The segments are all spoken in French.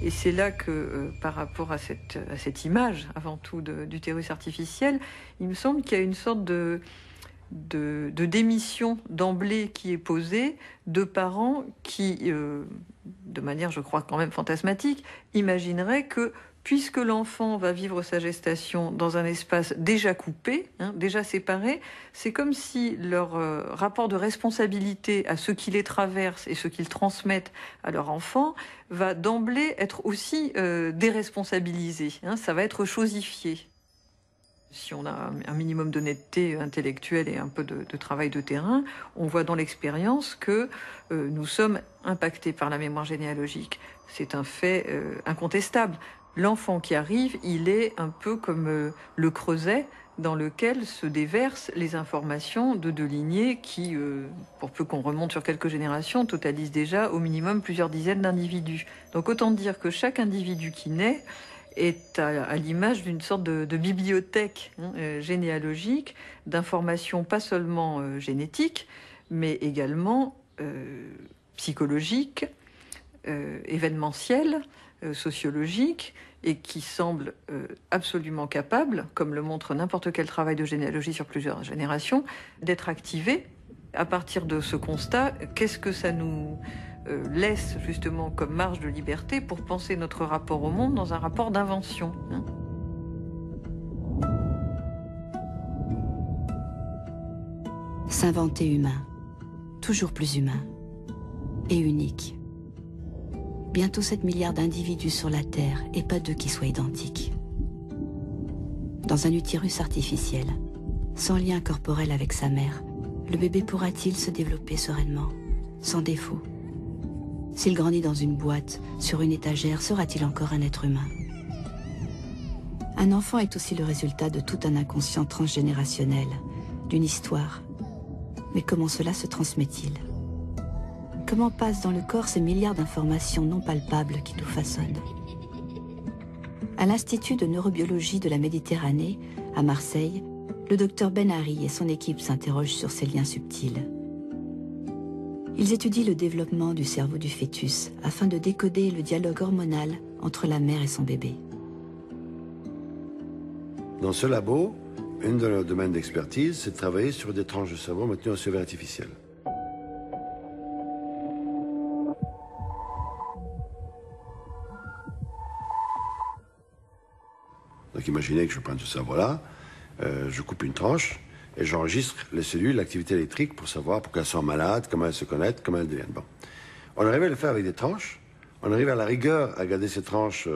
Et c'est là que, par rapport à cette image, avant tout, d'utérus artificiel, il me semble qu'il y a une sorte de démission d'emblée qui est posée de parents qui, de manière, je crois, quand même fantasmatique, imagineraient que, puisque l'enfant va vivre sa gestation dans un espace déjà coupé, déjà séparé, c'est comme si leur rapport de responsabilité à ceux qui les traversent et ceux qu'ils transmettent à leur enfant va d'emblée être aussi déresponsabilisé. Ça va être chosifié. Si on a un minimum d'honnêteté intellectuelle et un peu de travail de terrain, on voit dans l'expérience que nous sommes impactés par la mémoire généalogique. C'est un fait incontestable. L'enfant qui arrive, il est un peu comme le creuset dans lequel se déversent les informations de deux lignées qui, pour peu qu'on remonte sur quelques générations, totalisent déjà au minimum plusieurs dizaines d'individus. Donc autant dire que chaque individu qui naît est à l'image d'une sorte de bibliothèque généalogique d'informations pas seulement génétiques, mais également psychologiques, événementielles, sociologiques, et qui semble absolument capable, comme le montre n'importe quel travail de généalogie sur plusieurs générations, d'être activé. À partir de ce constat, qu'est-ce que ça nous laisse justement comme marge de liberté pour penser notre rapport au monde dans un rapport d'invention, S'inventer humain, toujours plus humain et unique. Bientôt 7 milliards d'individus sur la Terre et pas deux qui soient identiques. Dans un utérus artificiel, sans lien corporel avec sa mère, le bébé pourra-t-il se développer sereinement, sans défaut? S'il grandit dans une boîte, sur une étagère, sera-t-il encore un être humain? Un enfant est aussi le résultat de tout un inconscient transgénérationnel, d'une histoire. Mais comment cela se transmet-il? Comment passent dans le corps ces milliards d'informations non palpables qui tout façonnent? À l'Institut de neurobiologie de la Méditerranée, à Marseille, le docteur Benari et son équipe s'interrogent sur ces liens subtils. Ils étudient le développement du cerveau du fœtus afin de décoder le dialogue hormonal entre la mère et son bébé. Dans ce labo, une de nos domaines d'expertise, c'est de travailler sur des tranches de cerveau maintenues en survie artificielle. Donc imaginez que je prenne ce cerveau-là, je coupe une tranche et j'enregistre les cellules, l'activité électrique pour savoir pourquoi elles sont malades, comment elles se connectent, comment elles deviennent. Bon. On arrive à le faire avec des tranches, on arrive à la rigueur à garder ces tranches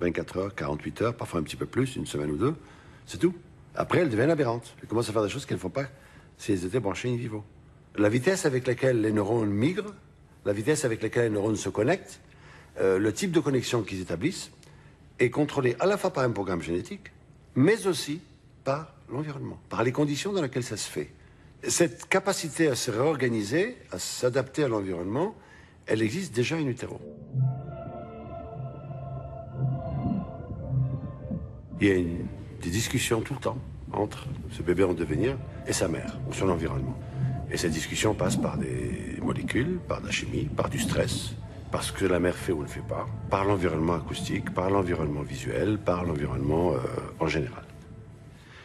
24 heures, 48 heures, parfois un petit peu plus, une semaine ou deux, c'est tout. Après, elles deviennent aberrantes. Elles commencent à faire des choses qu'elles ne font pas si elles étaient branchées in vivo. La vitesse avec laquelle les neurones migrent, la vitesse avec laquelle les neurones se connectent, le type de connexion qu'ils établissent, est contrôlé à la fois par un programme génétique, mais aussi par l'environnement, par les conditions dans lesquelles ça se fait. Cette capacité à se réorganiser, à s'adapter à l'environnement, elle existe déjà in utero. Il y a des discussions tout le temps entre ce bébé en devenir et sa mère, ou son environnement. Et cette discussion passe par des molécules, par de la chimie, par du stress, par ce que la mère fait ou ne fait pas, par l'environnement acoustique, par l'environnement visuel, par l'environnement en général.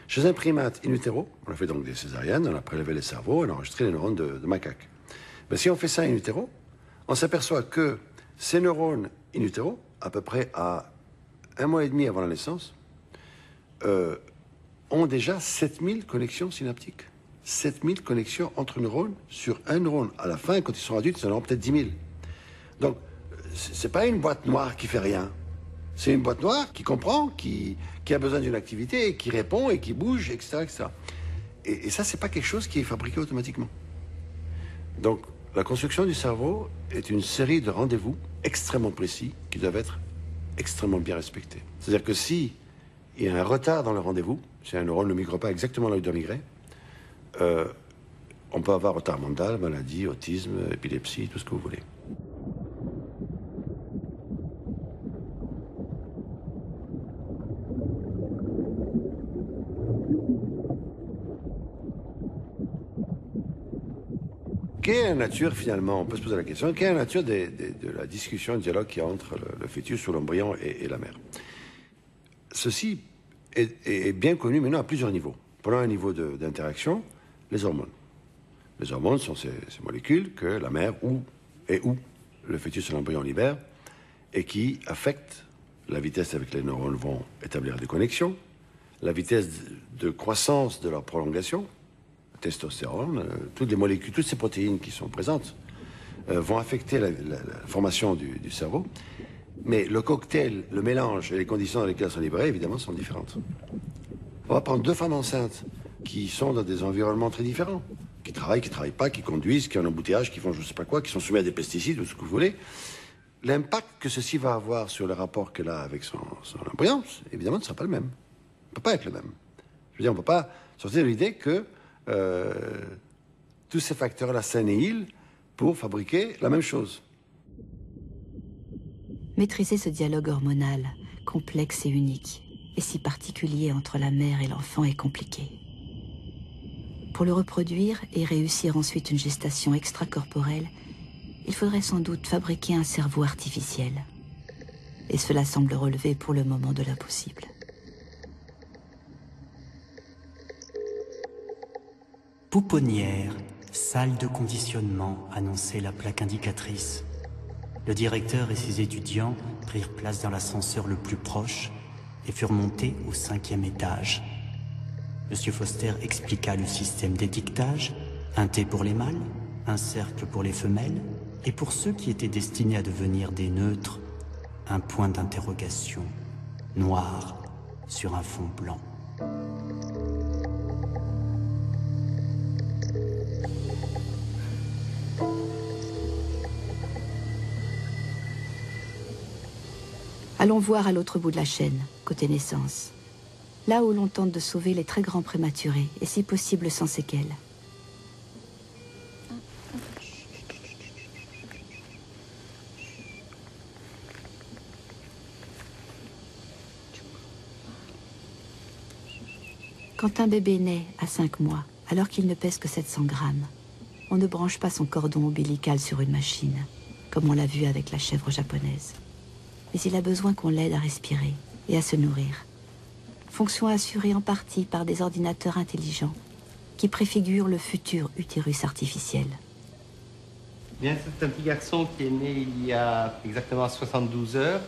Chez un primate in utero, on a fait donc des césariennes, on a prélevé les cerveaux, on a enregistré les neurones de macaques. Mais si on fait ça in utero, on s'aperçoit que ces neurones in utero, à peu près à 1 mois et demi avant la naissance, ont déjà 7000 connexions synaptiques. 7000 connexions entre neurones sur un neurone. À la fin, quand ils sont adultes, ils en auront peut-être 10 000. Donc, c'est pas une boîte noire qui fait rien. C'est une boîte noire qui comprend, qui a besoin d'une activité, qui répond et qui bouge, etc. etc. Et ça, c'est pas quelque chose qui est fabriqué automatiquement. Donc, la construction du cerveau est une série de rendez-vous extrêmement précis qui doivent être extrêmement bien respectés. C'est-à-dire que si il y a un retard dans le rendez-vous, si un neurone ne migre pas exactement là où il doit migrer, on peut avoir retard mental, maladie, autisme, épilepsie, tout ce que vous voulez. Quelle est la nature, finalement, on peut se poser la question, quelle est la nature de la discussion, du dialogue qu'il y a entre le fœtus ou l'embryon et la mère? Ceci est bien connu maintenant à plusieurs niveaux. Prenons un niveau d'interaction, les hormones. Les hormones sont ces molécules que la mère ou le fœtus ou l'embryon libère et qui affectent la vitesse avec laquelle les neurones vont établir des connexions, la vitesse de croissance de leur prolongation, testostérone, toutes les molécules, toutes ces protéines qui sont présentes vont affecter la formation du cerveau. Mais le cocktail, le mélange et les conditions dans lesquelles elles sont libérées, évidemment, sont différentes. On va prendre deux femmes enceintes qui sont dans des environnements très différents, qui travaillent pas, qui conduisent, qui ont un embouteillage, qui font je ne sais pas quoi, qui sont soumis à des pesticides ou ce que vous voulez. L'impact que ceci va avoir sur le rapport qu'elle a avec son embryon, évidemment, ne sera pas le même. Ne peut pas être le même. Je veux dire, on ne peut pas sortir de l'idée que tous ces facteurs-là s'annihilent pour fabriquer la même chose. Maîtriser ce dialogue hormonal, complexe et unique, et si particulier entre la mère et l'enfant est compliqué. Pour le reproduire et réussir ensuite une gestation extracorporelle, il faudrait sans doute fabriquer un cerveau artificiel. Et cela semble relever pour le moment de l'impossible. Pouponnière, salle de conditionnement, annonçait la plaque indicatrice. Le directeur et ses étudiants prirent place dans l'ascenseur le plus proche et furent montés au 5e étage. Monsieur Foster expliqua le système d'étiquetage, un T pour les mâles, un cercle pour les femelles, et pour ceux qui étaient destinés à devenir des neutres, un point d'interrogation noir sur un fond blanc. Allons voir à l'autre bout de la chaîne, côté naissance. Là où l'on tente de sauver les très grands prématurés, et si possible sans séquelles. Quand un bébé naît à 5 mois, alors qu'il ne pèse que 700 grammes, on ne branche pas son cordon ombilical sur une machine, comme on l'a vu avec la chèvre japonaise. Mais il a besoin qu'on l'aide à respirer et à se nourrir. Fonction assurée en partie par des ordinateurs intelligents qui préfigurent le futur utérus artificiel. Bien, c'est un petit garçon qui est né il y a exactement 72 heures.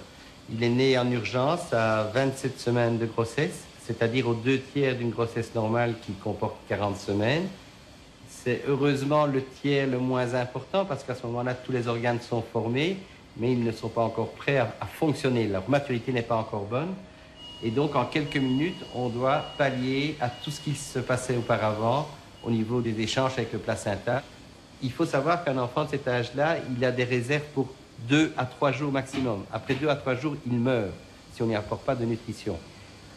Il est né en urgence à 27 semaines de grossesse, c'est-à-dire aux 2/3 d'une grossesse normale qui comporte 40 semaines. C'est heureusement le tiers le moins important parce qu'à ce moment-là, tous les organes sont formés, mais ils ne sont pas encore prêts à fonctionner. Leur maturité n'est pas encore bonne. Et donc, en quelques minutes, on doit pallier à tout ce qui se passait auparavant au niveau des échanges avec le placenta. Il faut savoir qu'un enfant de cet âge-là, il a des réserves pour 2 à 3 jours maximum. Après 2 à 3 jours, il meurt si on n'y apporte pas de nutrition.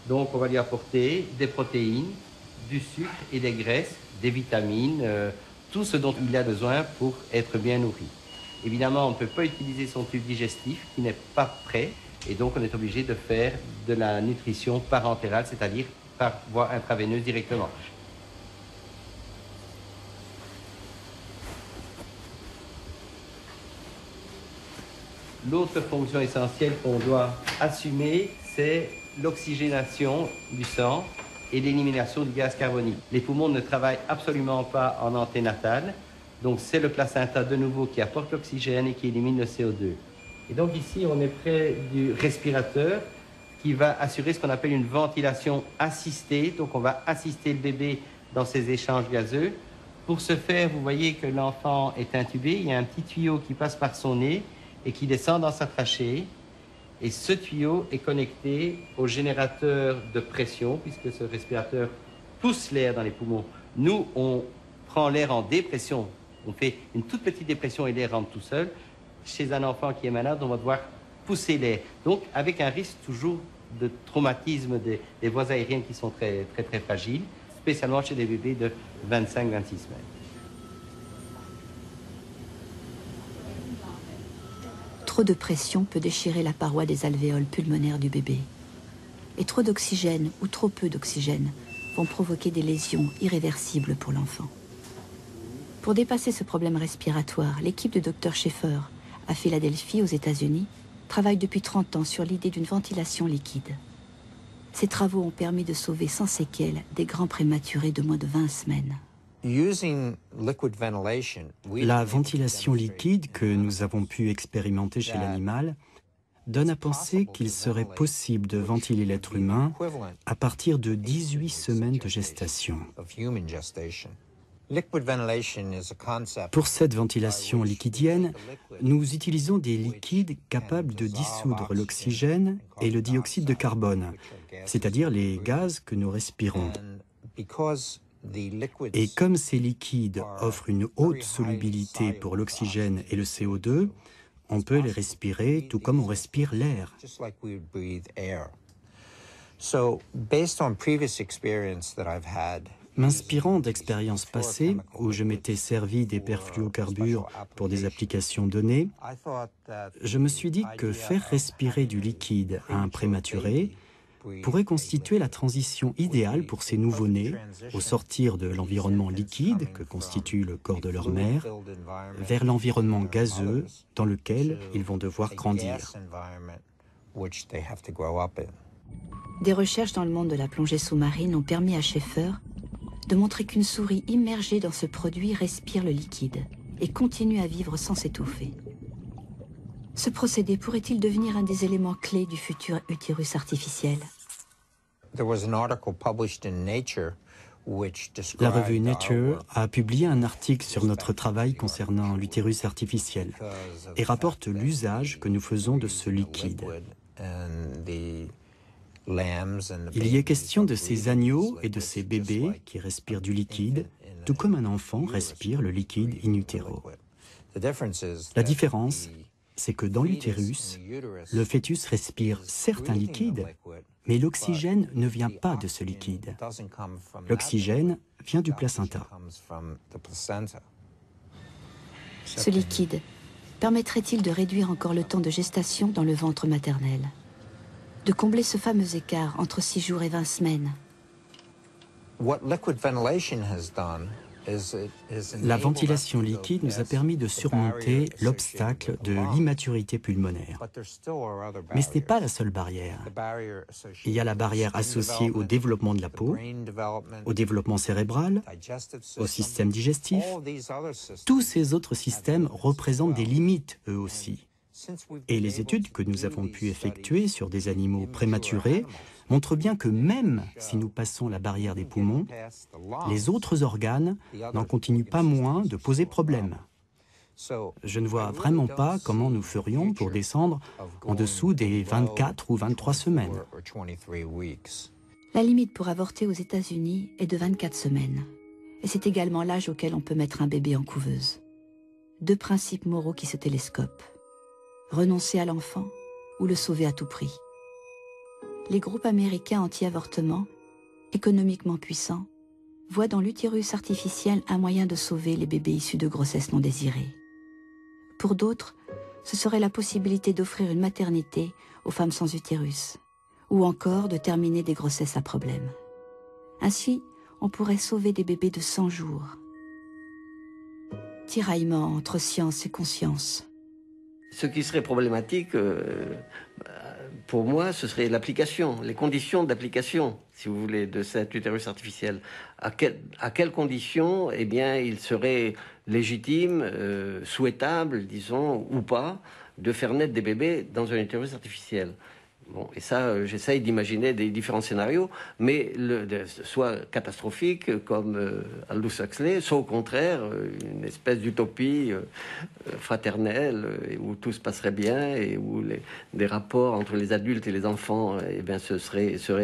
Donc, on va lui apporter des protéines, du sucre et des graisses, des vitamines, tout ce dont il a besoin pour être bien nourri. Évidemment, on ne peut pas utiliser son tube digestif qui n'est pas prêt et donc on est obligé de faire de la nutrition parentérale, c'est-à-dire par voie intraveineuse directement. L'autre fonction essentielle qu'on doit assumer, c'est l'oxygénation du sang et l'élimination du gaz carbonique. Les poumons ne travaillent absolument pas en anténatal. Donc c'est le placenta de nouveau qui apporte l'oxygène et qui élimine le CO2. Et donc ici, on est près du respirateur qui va assurer ce qu'on appelle une ventilation assistée. Donc on va assister le bébé dans ces échanges gazeux. Pour ce faire, vous voyez que l'enfant est intubé. Il y a un petit tuyau qui passe par son nez et qui descend dans sa trachée. Et ce tuyau est connecté au générateur de pression puisque ce respirateur pousse l'air dans les poumons. Nous, on prend l'air en dépression. On fait une toute petite dépression et l'air rentre tout seul. Chez un enfant qui est malade, on va devoir pousser l'air. Donc, avec un risque toujours de traumatisme des voies aériennes qui sont très, très, très fragiles, spécialement chez des bébés de 25-26 semaines. Trop de pression peut déchirer la paroi des alvéoles pulmonaires du bébé. Et trop d'oxygène ou trop peu d'oxygène vont provoquer des lésions irréversibles pour l'enfant. Pour dépasser ce problème respiratoire, l'équipe de Dr Schaeffer, à Philadelphie, aux États-Unis, travaille depuis 30 ans sur l'idée d'une ventilation liquide. Ces travaux ont permis de sauver sans séquelles des grands prématurés de moins de 20 semaines. La ventilation liquide que nous avons pu expérimenter chez l'animal donne à penser qu'il serait possible de ventiler l'être humain à partir de 18 semaines de gestation. Pour cette ventilation liquidienne, nous utilisons des liquides capables de dissoudre l'oxygène et le dioxyde de carbone, c'est-à-dire les gaz que nous respirons. Et comme ces liquides offrent une haute solubilité pour l'oxygène et le CO2, on peut les respirer tout comme on respire l'air. M'inspirant d'expériences passées où je m'étais servi des perfluocarbures pour des applications données, je me suis dit que faire respirer du liquide à un prématuré pourrait constituer la transition idéale pour ces nouveau-nés au sortir de l'environnement liquide que constitue le corps de leur mère vers l'environnement gazeux dans lequel ils vont devoir grandir. Des recherches dans le monde de la plongée sous-marine ont permis à Schaeffer de montrer qu'une souris immergée dans ce produit respire le liquide et continue à vivre sans s'étouffer. Ce procédé pourrait-il devenir un des éléments clés du futur utérus artificiel? La revue Nature a publié un article sur notre travail concernant l'utérus artificiel et rapporte l'usage que nous faisons de ce liquide. Il y est question de ces agneaux et de ces bébés qui respirent du liquide, tout comme un enfant respire le liquide in utero. La différence, c'est que dans l'utérus, le fœtus respire certes un liquide, mais l'oxygène ne vient pas de ce liquide. L'oxygène vient du placenta. Ce liquide permettrait-il de réduire encore le temps de gestation dans le ventre maternel? De combler ce fameux écart entre 6 jours et 20 semaines? La ventilation liquide nous a permis de surmonter l'obstacle de l'immaturité pulmonaire. Mais ce n'est pas la seule barrière. Il y a la barrière associée au développement de la peau, au développement cérébral, au système digestif. Tous ces autres systèmes représentent des limites, eux aussi. Et les études que nous avons pu effectuer sur des animaux prématurés montrent bien que même si nous passons la barrière des poumons, les autres organes n'en continuent pas moins de poser problème. Je ne vois vraiment pas comment nous ferions pour descendre en dessous des 24 ou 23 semaines. La limite pour avorter aux États-Unis est de 24 semaines. Et c'est également l'âge auquel on peut mettre un bébé en couveuse. 2 principes moraux qui se télescopent. Renoncer à l'enfant ou le sauver à tout prix. Les groupes américains anti-avortement, économiquement puissants, voient dans l'utérus artificiel un moyen de sauver les bébés issus de grossesses non désirées. Pour d'autres, ce serait la possibilité d'offrir une maternité aux femmes sans utérus, ou encore de terminer des grossesses à problème. Ainsi, on pourrait sauver des bébés de 100 jours. Tiraillement entre science et conscience. Ce qui serait problématique, pour moi, ce serait l'application, les conditions d'application, si vous voulez, de cet utérus artificiel. À quelles conditions, eh bien, il serait légitime, souhaitable, disons, ou pas, de faire naître des bébés dans un utérus artificiel. Bon, et ça, j'essaye d'imaginer des différents scénarios, mais soit catastrophiques, comme Aldous Huxley, soit au contraire, une espèce d'utopie fraternelle, où tout se passerait bien, et où des rapports entre les adultes et les enfants, eh bien, seraient